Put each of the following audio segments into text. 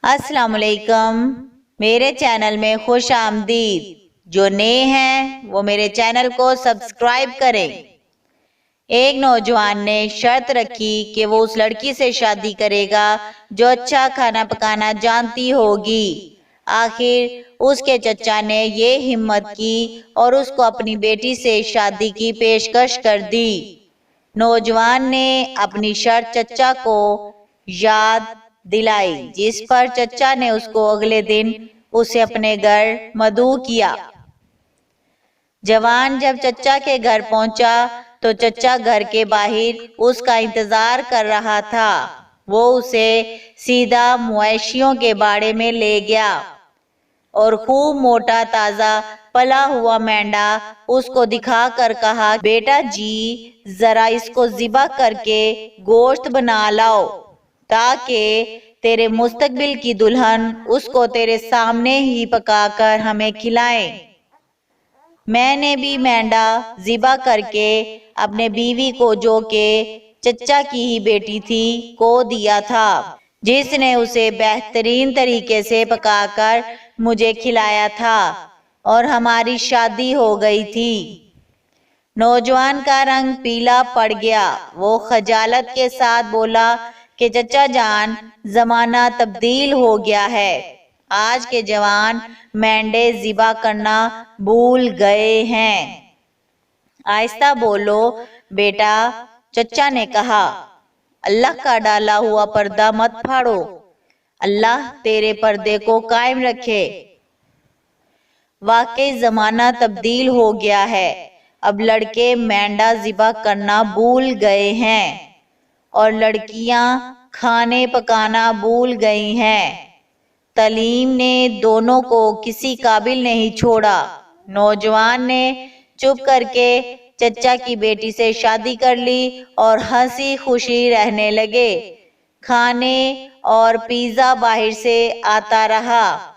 السلام علیکم، میرے چینل میں خوش آمدید۔ جو نئے ہیں وہ میرے چینل کو سبسکرائب کریں۔ ایک نوجوان نے شرط رکھی کہ وہ اس لڑکی سے شادی کرے گا جو اچھا کھانا پکانا جانتی ہوگی۔ آخر اس کے چچا نے یہ ہمت کی اور اس کو اپنی بیٹی سے شادی کی پیشکش کر دی۔ نوجوان نے اپنی شرط چچا کو یاد دلائی، جس پر چچا نے اس کو اگلے دن اسے اپنے گھر مدعو کیا۔ جوان جب چچا کے گھر پہنچا تو چچا گھر کے باہر اس کا انتظار کر رہا تھا۔ وہ اسے سیدھا مویشیوں کے باڑے میں لے گیا اور خوب موٹا تازہ پلا ہوا مینڈا اس کو دکھا کر کہا، بیٹا جی ذرا اس کو ذبح کر کے گوشت بنا لاؤ تاکہ تیرے مستقبل کی دلہن اس کو تیرے سامنے ہی پکا کر ہمیں کھلائے۔ میں نے بھی مینڈا ذبح کر کے اپنے بیوی کو، جو کہ چچا کی ہی بیٹی تھی، کو دیا تھا، جس نے اسے بہترین طریقے سے پکا کر مجھے کھلایا تھا اور ہماری شادی ہو گئی تھی۔ نوجوان کا رنگ پیلا پڑ گیا۔ وہ خجالت کے ساتھ بولا کہ چچا جان، زمانہ تبدیل ہو گیا ہے، آج کے جوان مینڈے ذبح کرنا بھول گئے ہیں۔ آہستہ بولو بیٹا، چچا نے کہا، اللہ کا ڈالا ہوا پردہ مت پھاڑو، اللہ تیرے پردے کو قائم رکھے۔ واقعی زمانہ تبدیل ہو گیا ہے، اب لڑکے مینڈا ذبح کرنا بھول گئے ہیں اور لڑکیاں کھانے پکانا بھول گئی ہیں۔ تعلیم نے دونوں کو کسی قابل نہیں چھوڑا۔ نوجوان نے چپ کر کے چچا کی بیٹی سے شادی کر لی اور ہنسی خوشی رہنے لگے۔ کھانے اور پیزا باہر سے آتا رہا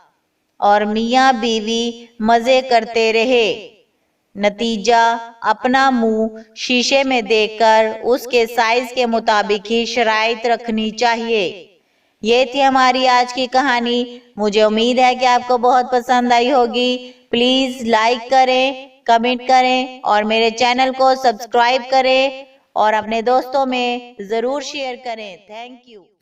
اور میاں بیوی مزے کرتے رہے۔ نتیجہ، اپنا منہ شیشے میں دیکھ کر اس کے سائز کے مطابق ہی شرائط رکھنی چاہیے۔ یہ تھی ہماری آج کی کہانی۔ مجھے امید ہے کہ آپ کو بہت پسند آئی ہوگی۔ پلیز لائک کریں، کمنٹ کریں اور میرے چینل کو سبسکرائب کریں اور اپنے دوستوں میں ضرور شیئر کریں۔ Thank you.